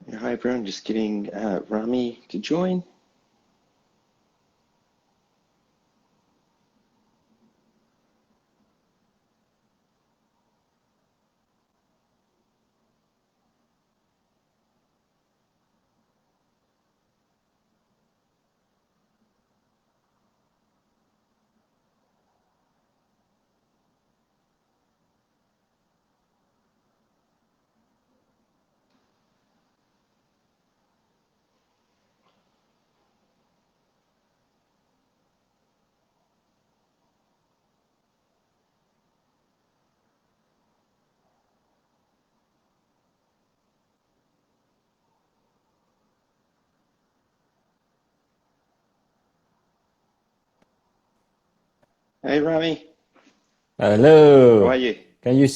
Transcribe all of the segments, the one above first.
Yeah, hi everyone, just getting Rami to join. Hey Rami, how are Hello. you? Can you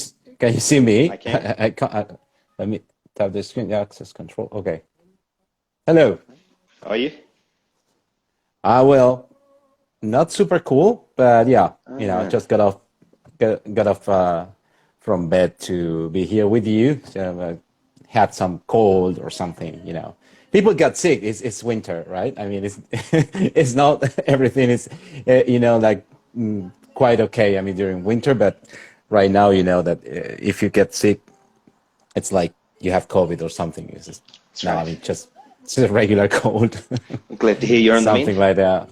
see I me? can. I can't. Let me tap the screen. Access control. Okay. Hello. How are you? Well, not super cool, but yeah, Ah, just got off from bed to be here with you. So, had some cold or something. People got sick. It's winter, right? I mean, it's it's not everything is like quite okay. I mean, during winter, but right now, that if you get sick, it's like you have COVID or something. It's just, that's no, I right. mean, just a regular cold, I'm glad to hear you're on the mend. something like that.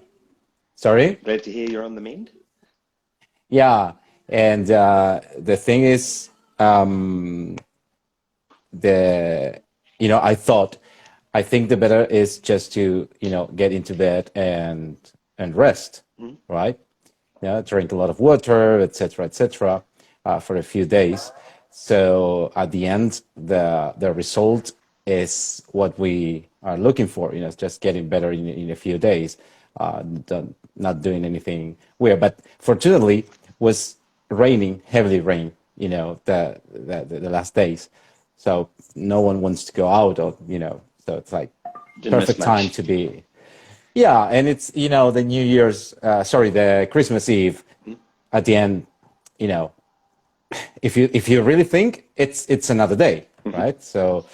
Sorry? Glad to hear you're on the mend. Yeah. And the thing is, um, the, I think the better is just to, get into bed and rest, Hmm. right? Yeah, drink a lot of water, etc., for a few days. So at the end, the result is what we are looking for. It's just getting better in a few days, not doing anything weird. But fortunately, was raining, heavily rain. The last days, so no one wants to go out, or so it's like Didn't miss perfect time much. to be. Yeah, and it's the New Year's, sorry, the Christmas Eve Hmm. at the end. You know, if you really think it's another day, Hmm. right? So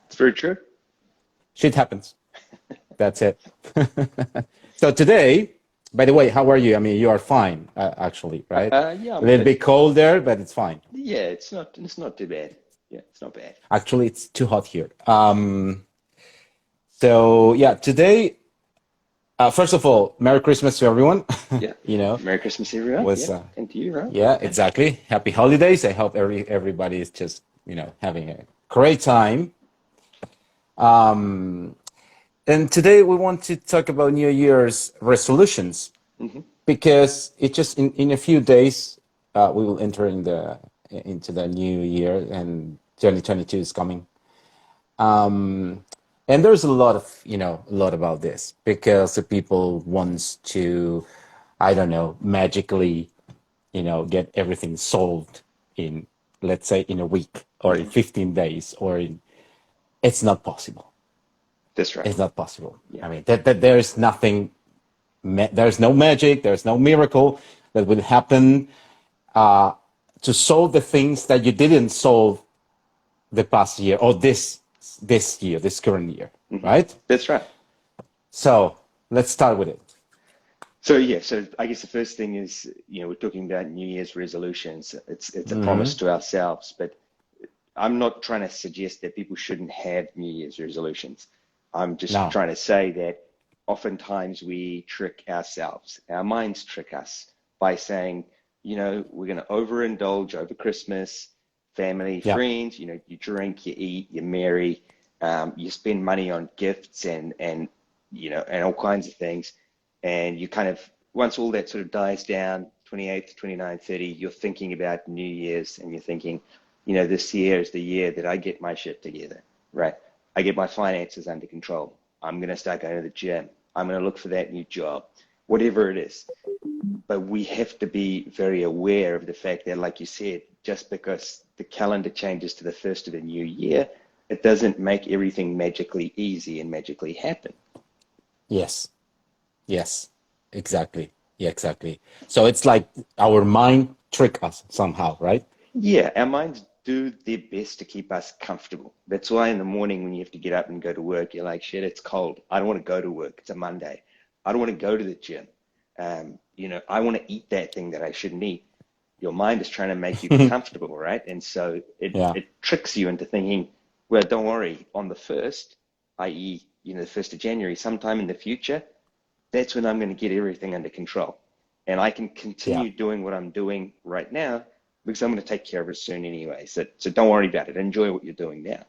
It's very true. shit happens. That's it. So today, by the way, how are you? I mean, you are fine, actually, right? Yeah, A I'm little good. bit cold there, but it's fine. Yeah, it's not too bad. Yeah, it's not bad. Actually, it's too hot here. So yeah, today, first of all, Merry Christmas to everyone. Yeah. you know, Merry Christmas, everyone. was Yeah, and to you, right? Yeah, exactly. Happy holidays. I hope everybody is just, having a great time. And today we want to talk about New Year's resolutions Hmm. because it just in a few days we will enter into the new year, and 2022 is coming. And there's a lot about this because the people wants to, I don't know, magically, get everything solved in, let's say, in a week or in Hmm. 15 days or in, it's not possible. That's right. It's not possible. Yeah. I mean, that there's nothing, there's no magic, there's no miracle that will happen to solve the things that you didn't solve the past year or this year, this current year, Hmm. right? That's right. So let's start with it. So yeah, so I guess the first thing is, we're talking about New Year's resolutions. It's a promise Hmm. to ourselves, but I'm not trying to suggest that people shouldn't have New Year's resolutions. I'm just Now, trying to say that oftentimes we trick ourselves. Our minds trick us by saying, we're going to overindulge over Christmas, family, yeah, friends, you drink, you eat, you marry, you spend money on gifts and all kinds of things. And you kind of, once all that sort of dies down, 28th, 29th, 30, you're thinking about New Year's and you're thinking, this year is the year that I get my shit together, right? I get my finances under control. I'm going to start going to the gym. I'm going to look for that new job, whatever it is. But we have to be very aware of the fact that, like you said, just because the calendar changes to the first of the new year, it doesn't make everything magically easy and magically happen. yes, yes, exactly. Yeah, exactly. So it's like our mind trick us somehow, right? Yeah, our minds do their best to keep us comfortable. That's why in the morning when you have to get up and go to work, you're like, shit, it's cold. I don't want to go to work. It's a Monday. I don't want to go to the gym. I want to eat that thing that I shouldn't eat. Your mind is trying to make you comfortable, right? And so Yeah. it tricks you into thinking, well, don't worry, on the 1st, i.e., the 1st of January, sometime in the future, that's when I'm going to get everything under control. And I can Yeah. continue doing what I'm doing right now because I'm going to take care of it soon anyway. So don't worry about it. Enjoy what you're doing now.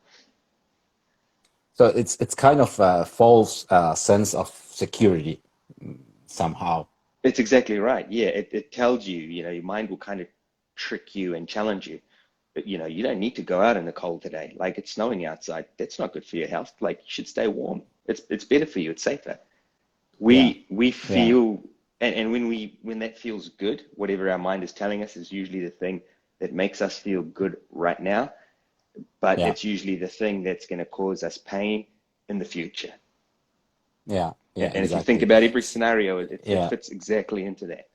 So it's kind of a false sense of security somehow. It's exactly right. Yeah, it tells you, your mind will kind of trick you and challenge you. But, you don't need to go out in the cold today. Like it's snowing outside. That's not good for your health. Like you should stay warm. It's better for you. It's safer. Yeah. We Yeah. feel, and when that feels good, whatever our mind is telling us is usually the thing that makes us feel good right now, but Yeah. it's usually the thing that's going to cause us pain in the future. Yeah. Yeah. And if you think Exactly. about every scenario, it Yeah. fits exactly into that.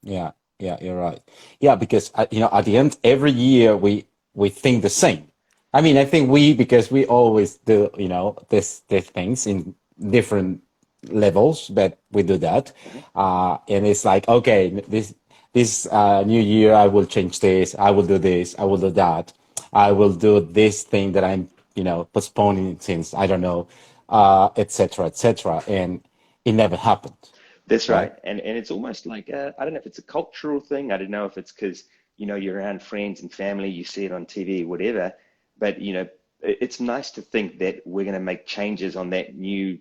Yeah. Yeah. You're right. Yeah, because at the end, every year we think the same. I mean, I think because we always do these things in different levels, but we do that, and it's like, okay, this new year I will change this, I will do this, I will do that, I will do this thing that I'm postponing since I don't know, etc. etc. And it never happened, That's right? right. And it's almost like I don't know if it's a cultural thing. I don't know if it's because you're around friends and family, you see it on TV, whatever. But it's nice to think that we're going to make changes on that new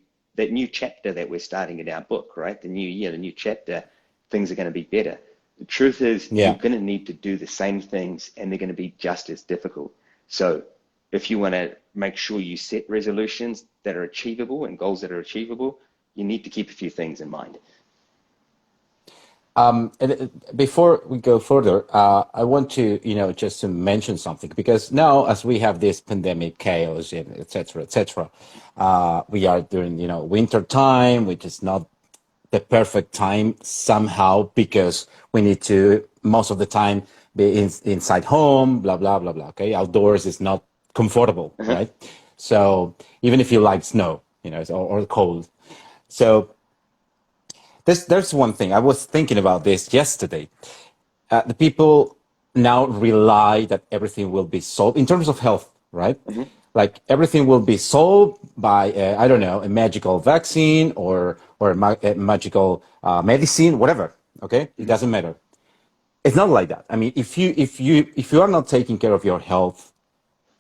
chapter that we're starting in our book, right? The new year, the new chapter, things are going to be better. The truth is, you're Yeah. going to need to do the same things, and they're going to be just as difficult. So if you want to make sure you set resolutions that are achievable and goals that are achievable, you need to keep a few things in mind. Before we go further, I want to, just to mention something because now, as we have this pandemic chaos and et cetera, we are during, winter time, which is not the perfect time somehow because we need to most of the time be inside home, blah blah blah blah. Okay, outdoors is not comfortable, Uh-huh. right? So even if you like snow, or cold, so there's one thing I was thinking about this yesterday. The people now rely that everything will be solved in terms of health, right? Hmm. Like everything will be solved by I don't know, a magical vaccine or a magical medicine, whatever. Okay, it Hmm. doesn't matter. It's not like that. I mean, if you are not taking care of your health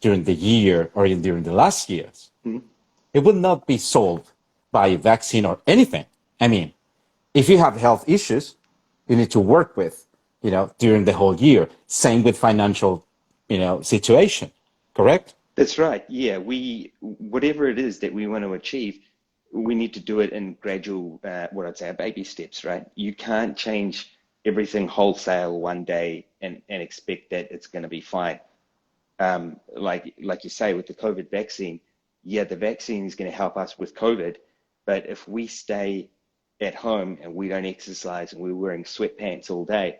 during the year or during the last years, Hmm. it will not be solved by a vaccine or anything. I mean, if you have health issues, you need to work with, during the whole year. Same with financial, situation. Correct? That's right. Yeah, whatever it is that we want to achieve, we need to do it in gradual, what I'd say, baby steps, right? You can't change everything wholesale one day and expect that it's going to be fine. Like you say with the COVID vaccine, yeah, the vaccine is going to help us with COVID, but if we stay at home and we don't exercise and we're wearing sweatpants all day,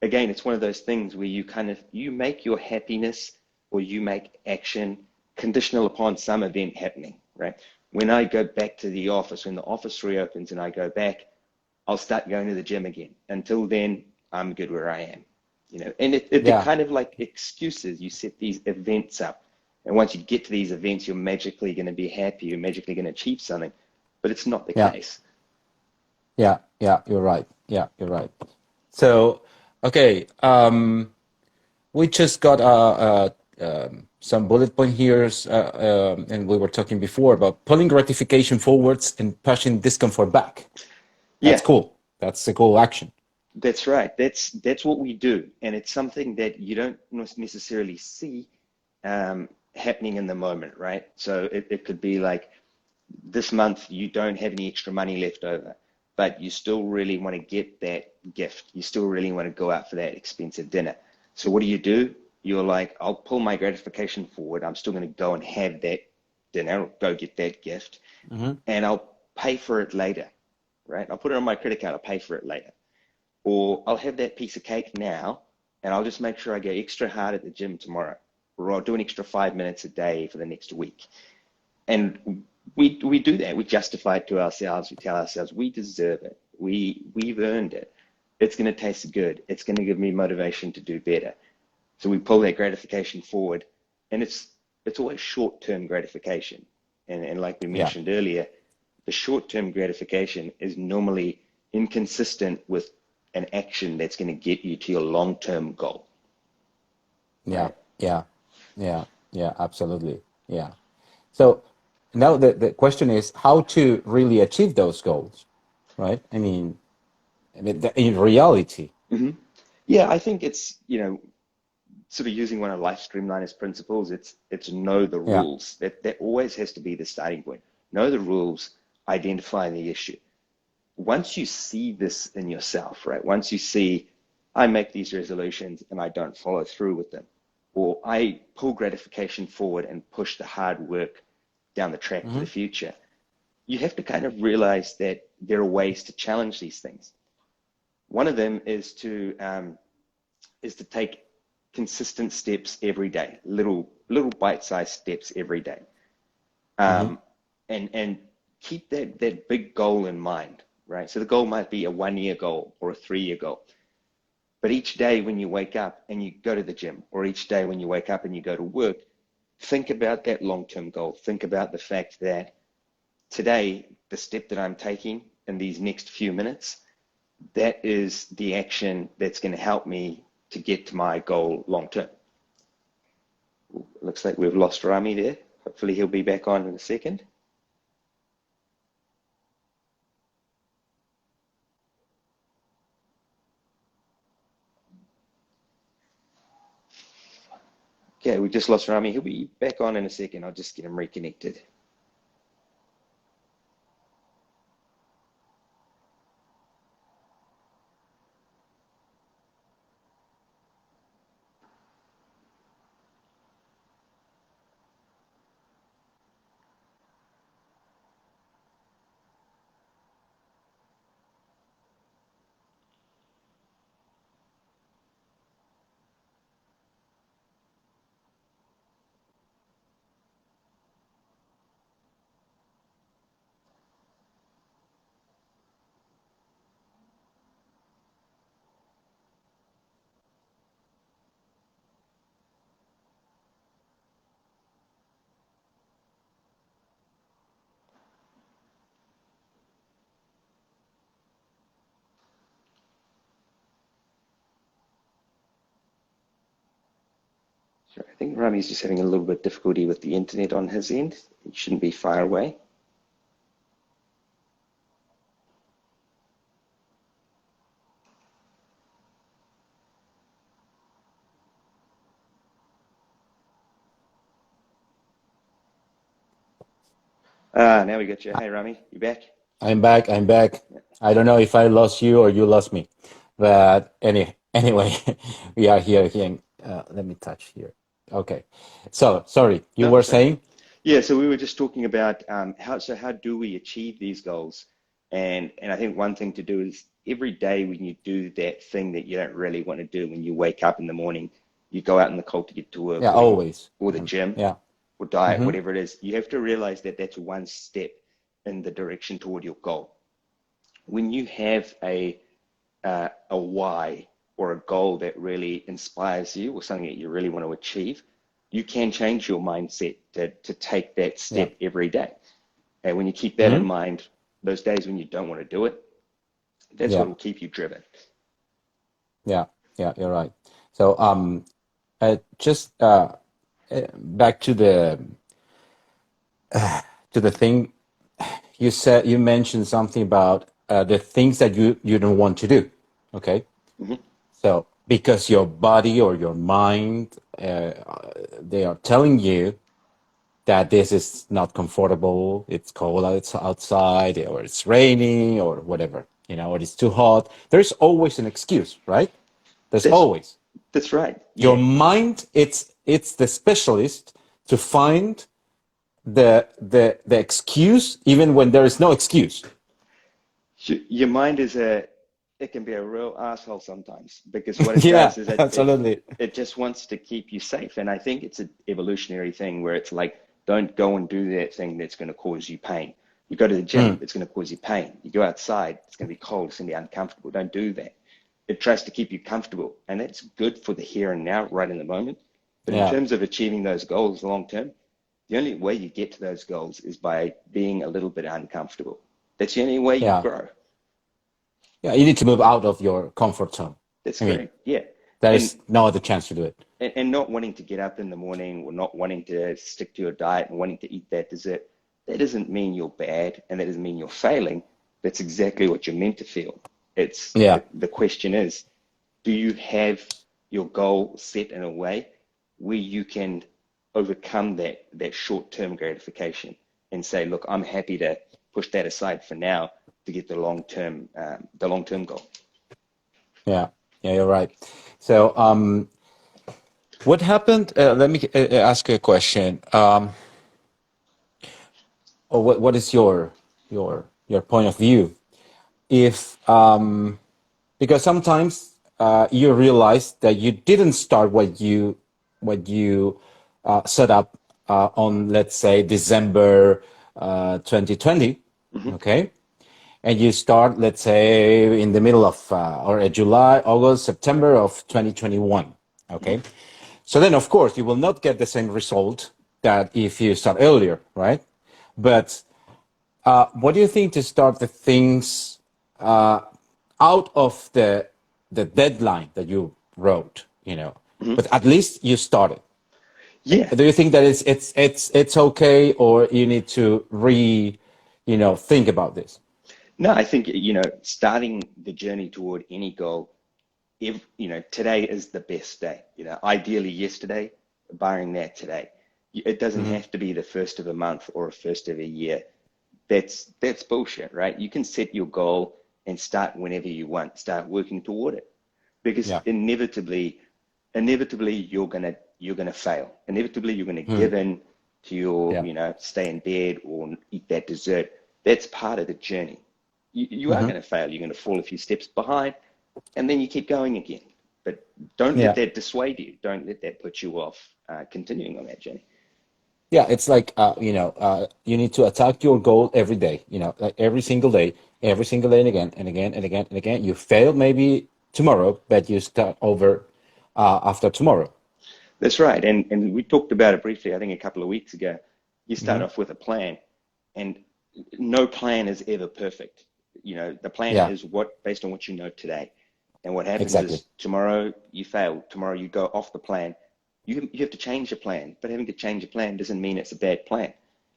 again, it's one of those things where you make your happiness or you make action conditional upon some event happening, right? When I go back to the office, when the office reopens and I go back, I'll start going to the gym again. Until then, I'm good where I am. And they're Yeah, kind of like excuses. You set these events up, and once you get to these events, you're magically going to be happy. You're magically going to achieve something, but it's not the yeah, case. yeah, yeah. You're right. Yeah, you're right. So, okay, we just got some bullet point here, and we were talking before about pulling gratification forwards and pushing discomfort back. That's Yeah, cool. That's a cool action. that's right. That's what we do, and it's something that you don't necessarily see happening in the moment, right? So it could be like this month you don't have any extra money left over, but you still really want to get that gift. You still really want to go out for that expensive dinner. So what do? You're like, I'll pull my gratification forward. I'm still going to go and have that dinner, go get that gift, Hmm. and I'll pay for it later, right? I'll put it on my credit card. I'll pay for it later. Or I'll have that piece of cake now, and I'll just make sure I go extra hard at the gym tomorrow, or I'll do an extra 5 minutes a day for the next week. And we do that. We justify it to ourselves. We tell ourselves we deserve it. We've earned it. It's going to taste good. It's going to give me motivation to do better. So we pull that gratification forward, and it's always short-term gratification. And like we Yeah. mentioned earlier, the short-term gratification is normally inconsistent with an action that's going to get you to your long-term goal, Yeah. right? Yeah. Yeah. Yeah. Absolutely. Yeah. So now the question is how to really achieve those goals, right? In reality. Hmm. Yeah, I think it's, sort of using one of life streamliners principles, it's know the Yeah. rules. That always has to be the starting point. Know the rules, identify the issue. Once you see this in yourself, right? Once you see, I make these resolutions and I don't follow through with them, or I pull gratification forward and push the hard work down the track to the Hmm. future, you have to kind of realize that there are ways to challenge these things. One of them is to take consistent steps every day, little bite-sized steps every day, Hmm. and keep that big goal in mind, right? So the goal might be a 1 year goal or a 3 year goal, but each day when you wake up and you go to the gym, or each day when you wake up and you go to work, think about that long-term goal. Think about the fact that today, the step that I'm taking in these next few minutes, that is the action that's going to help me to get to my goal long term. Looks like we've lost Rami there. Hopefully he'll be back on in a second. Okay, we just lost Rami. He'll be back on in a second. I'll just get him reconnected. So I think Rami's just having a little bit of difficulty with the internet on his end. He shouldn't be far away. Ah, now we got you. Hey, Rami, you back? I'm back. I'm back. I don't know if I lost you or you lost me, but anyway, we are here again. Let me touch here. Okay. So sorry, you No, were that's right. saying? Yeah, so we were just talking about how do we achieve these goals? And I think one thing to do is every day when you do that thing that you don't really want to do, when you wake up in the morning, you go out in the cold to get to Yeah, work, always. or the gym Yeah. or diet, Hmm. whatever it is, you have to realize that that's one step in the direction toward your goal. When you have a why or a goal that really inspires you, or something that you really want to achieve, you can change your mindset to take that Yeah. step every day. And when you keep that in Hmm. mind, those days when you don't want to do it, that's what Yeah. will keep you driven. Yeah. Yeah. You're right. So just back to the thing you said. You mentioned something about the things that you don't want to do. Okay. Hmm. So because your body or your mind, they are telling you that this is not comfortable, it's cold outside, or it's raining, or whatever, or it's too hot. There's always an excuse, right? There's That's always. that's right. Your Yeah. mind, it's the specialist to find the excuse even when there is no excuse. Your mind is it can be a real asshole sometimes, because what it Yeah, does is absolutely. it just wants to keep you safe. And I think it's an evolutionary thing where it's like, don't go and do that thing that's going to cause you pain. You go to the gym, Mm, it's going to cause you pain. You go outside, it's going to be cold, it's going to be uncomfortable. Don't do that. It tries to keep you comfortable, and that's good for the here and now, right in the moment. But in yeah, terms of achieving those goals long term, the only way you get to those goals is by being a little bit uncomfortable. That's the only way you yeah, grow. yeah. You need to move out of your comfort zone. That's I mean, correct. Yeah. there And is no other chance to do it. and not wanting to get up in the morning, or not wanting to stick to your diet and wanting to eat that dessert, that doesn't mean you're bad, and that doesn't mean you're failing. That's exactly what you're meant to feel. It's Yeah, the question is, do you have your goal set in a way where you can overcome that short-term gratification and say, look, I'm happy to push that aside for now to get the long-term goal. yeah, yeah. You're right. So, what happened? Let me ask you a question. Or what is your point of view? If because sometimes you realize that you didn't start what you set up on, let's say, December 2020, Mm-hmm. okay, and you start, let's say, in the middle of or July, August, September of 2021, Mm-hmm. okay. So then, of course, you will not get the same result that if you start earlier, right? But what do you think to start the things out of the deadline that you wrote? Mm-hmm. But at least you started. Yeah. Do you think that it's okay, or you need to think about this? No, I think, starting the journey toward any goal, if, today is the best day. Ideally yesterday, barring that today. It doesn't Hmm. have to be the first of a month or a first of a year. That's bullshit, right? You can set your goal and start whenever you want, start working toward it. Because Yeah. inevitably you're gonna fail. Inevitably you're gonna Hmm. give in to your, Yeah. stay in bed or eat that dessert. That's part of the journey. You are Hmm. gonna fail. You're gonna fall a few steps behind, and then you keep going again. But don't let Yeah. that dissuade you. Don't let that put you off continuing on that journey. Yeah, it's like you need to attack your goal every day. Like every single day, and again and again and again and again. You fail maybe tomorrow, but you start over after tomorrow. That's right. And we talked about it briefly, I think a couple of weeks ago. You start Hmm. off with a plan, and no plan is ever perfect. The plan Yeah, is based on what you know today. And what happens exactly. is tomorrow you fail. Tomorrow you go off the plan. You have to change your plan, but having to change a plan doesn't mean it's a bad plan.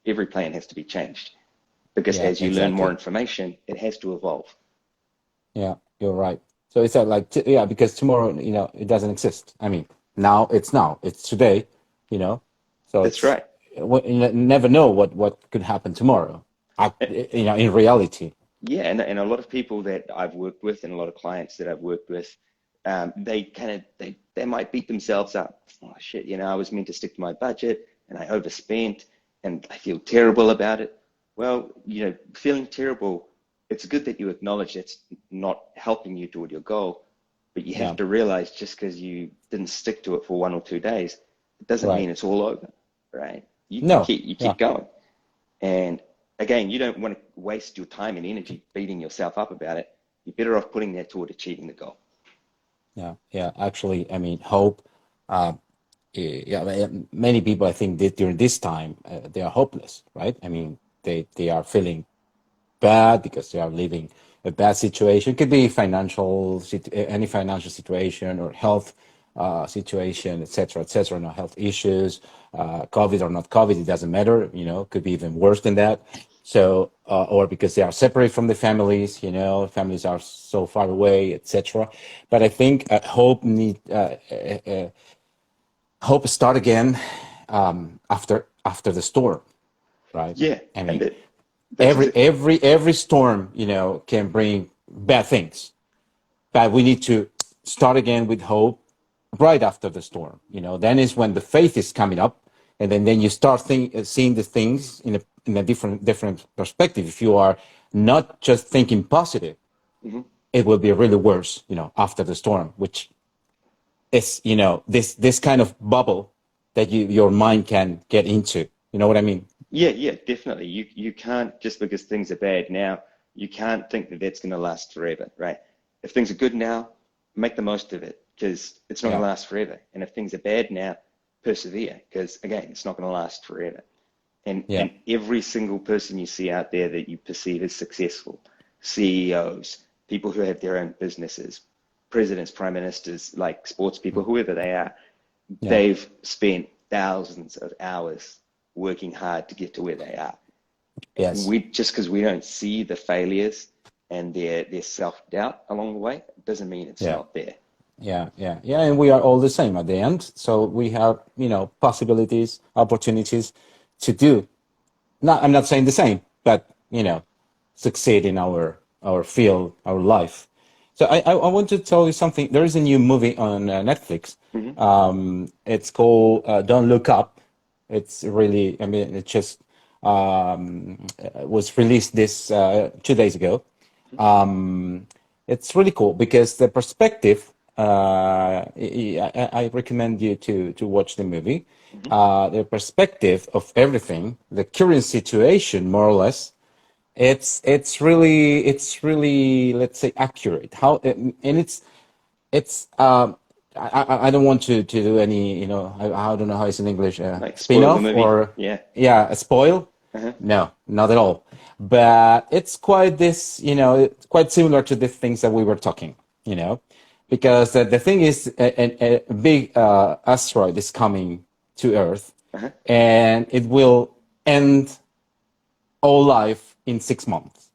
Every plan has to be changed, because Yeah, as you learn more exactly. information, it has to evolve. Yeah, you're right. So it's like yeah, because tomorrow, it doesn't exist. I mean, now it's now. It's today. You know, so That's it's right. you never know what could happen tomorrow. In reality. Yeah, and a lot of people that I've worked with, and a lot of clients that I've worked with, they might beat themselves up. Oh shit, I was meant to stick to my budget, and I overspent, and I feel terrible about it. Well, feeling terrible, it's good that you acknowledge it's not helping you toward your goal, but you have Yeah. to realize, just because you didn't stick to it for 1 or 2 days, it doesn't Right. mean it's all over, right? You No. keep Yeah. going. And again, you don't want to waste your time and energy beating yourself up about it. You're better off putting that toward achieving the goal. Yeah. Yeah. Actually, I mean, hope. Uh, yeah. Many people, I think, that during this time, they are hopeless, right? I mean, they are feeling bad because they are living a bad situation. It could be any financial situation or health situation, etc., etc. No health issues, COVID or not COVID, it doesn't matter. It could be even worse than that. So, or because they are separate from the families, families are so far away, etc. But I think hope start again after the storm, right? Yeah, I and mean, that's every exactly. every every storm can bring bad things, but we need to start again with hope right after the storm. Then is when the faith is coming up, and then you start seeing the things in a different perspective. If you are not just thinking positive, Mhm. it will be really worse, after the storm, which is, this kind of bubble that your mind can get into. You know what I mean? Yeah, yeah, definitely. You can't, just because things are bad now, you can't think that that's going to last forever, right? If things are good now, make the most of it because it's not going Yeah, to last forever. And if things are bad now, persevere because again, it's not going to last forever. yeah, And every single person you see out there that you perceive as successful, CEOs, people who have their own businesses, presidents, prime ministers, like sports people, whoever they are, yeah, they've spent thousands of hours working hard to get to where they are. yes. We just because we don't see the failures and their self-doubt along the way doesn't mean it's Yeah. not there. Yeah, yeah, yeah, and we are all the same at the end. So we have, possibilities, opportunities to do. I'm not saying the same, but succeed in our field, our life. So I want to tell you something. There is a new movie on Netflix. Mm-hmm. It's called Don't Look Up. It's really, I mean, it just was released this 2 days ago. It's really cool because the perspective. I recommend you to watch the movie. Mm-hmm. The perspective of everything, the current situation, more or less, it's really, let's say, accurate. How and it's I don't want to do any, I don't know how it's in English, Like spoil the spin-off movie. or, Yeah. yeah, a spoil. Uh-huh. No, not at all. But it's quite this, it's quite similar to the things that we were talking, because the thing is, a big asteroid is coming to Earth, Uh-huh. and it will end all life in 6 months.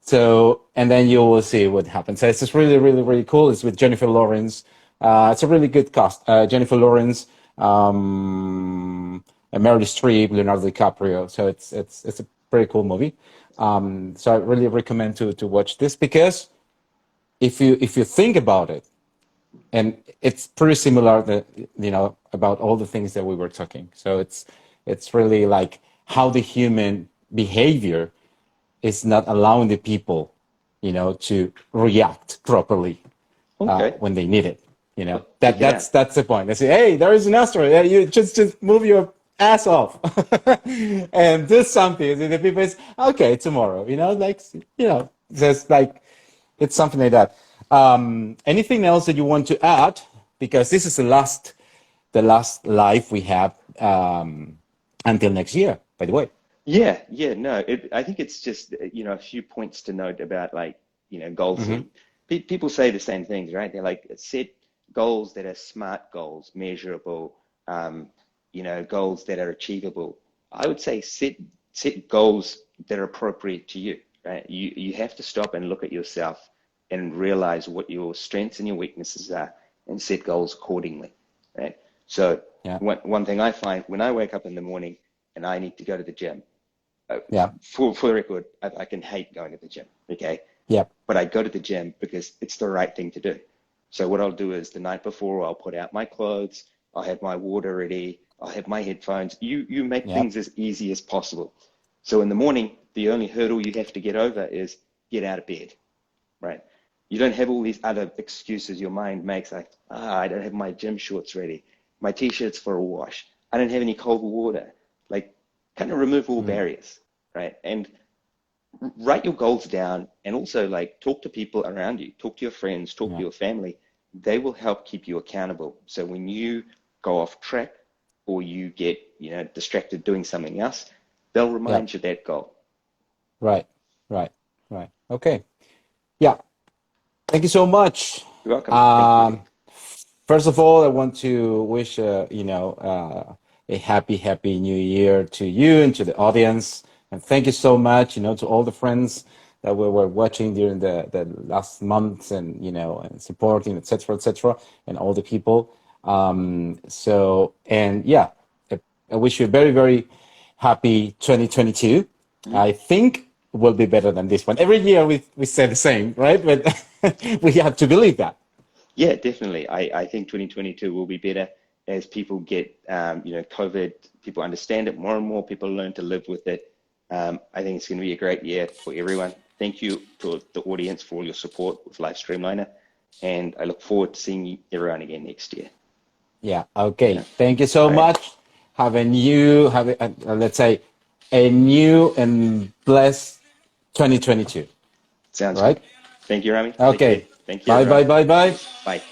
So, and then you will see what happens. So it's just really, really, really cool. It's with Jennifer Lawrence. It's a really good cast. Jennifer Lawrence, Meryl Streep, Leonardo DiCaprio. So it's a pretty cool movie. So I really recommend to watch this because if you think about it, and it's pretty similar that about all the things that we were talking. So it's really like how the human behavior is not allowing the people, to react properly Okay. when they need it. I'll That check it that's out. that's the point. They say, hey, there is an asteroid. Yeah, you just move your ass off and do something. And the people is okay tomorrow. Like just like it's something like that. Anything else that you want to add? Because this is the last live we have until next year. By the way. Yeah, yeah, no, I think it's just, a few points to note about like, goal Hmm. setting. People say the same things, right? They're like, set goals that are smart goals, measurable, goals that are achievable. I would say set goals that are appropriate to you, right? You have to stop and look at yourself and realize what your strengths and your weaknesses are and set goals accordingly, right? So Yeah. one thing I find when I wake up in the morning and I need to go to the gym, uh, Yeah. for the record, I can hate going to the gym, okay? Yeah. But I go to the gym because it's the right thing to do. So what I'll do is the night before, I'll put out my clothes, I'll have my water ready, I'll have my headphones. You make Yeah. things as easy as possible. So in the morning, the only hurdle you have to get over is get out of bed, right? You don't have all these other excuses your mind makes like, I don't have my gym shorts ready, my t-shirts for a wash, I don't have any cold water. Like, kind of remove all Mm. barriers, right? And write your goals down and also like talk to people around you, talk to your friends, talk to Yeah. your family. They will help keep you accountable. So when you go off track or you get, distracted doing something else, they'll Yeah. remind you that goal. Right. Right. Right. Okay. Yeah. Thank you so much. You're welcome. Thank you. Um, First of all, I want to wish a happy, happy New Year to you and to the audience, and thank you so much, to all the friends that we were watching during the last months, and supporting, etc., and all the people. And yeah, I wish you a very, very happy 2022. Mhm. I think will be better than this one. Every year we say the same, right? But we have to believe that. Yeah, definitely. I think 2022 will be better as people get, COVID, people understand it more and more, people learn to live with it. I think it's going to be a great year for everyone. thank you to the audience for all your support with Live Streamliner. And I look forward to seeing everyone again next year. Yeah. Okay. Yeah. Thank you so All right. much. Let's say, a new and blessed 2022. Sounds Right? good. Thank you, Rami. Take care. Okay. Thank you, Bye, everyone. bye, bye, bye. Cheers. Bye.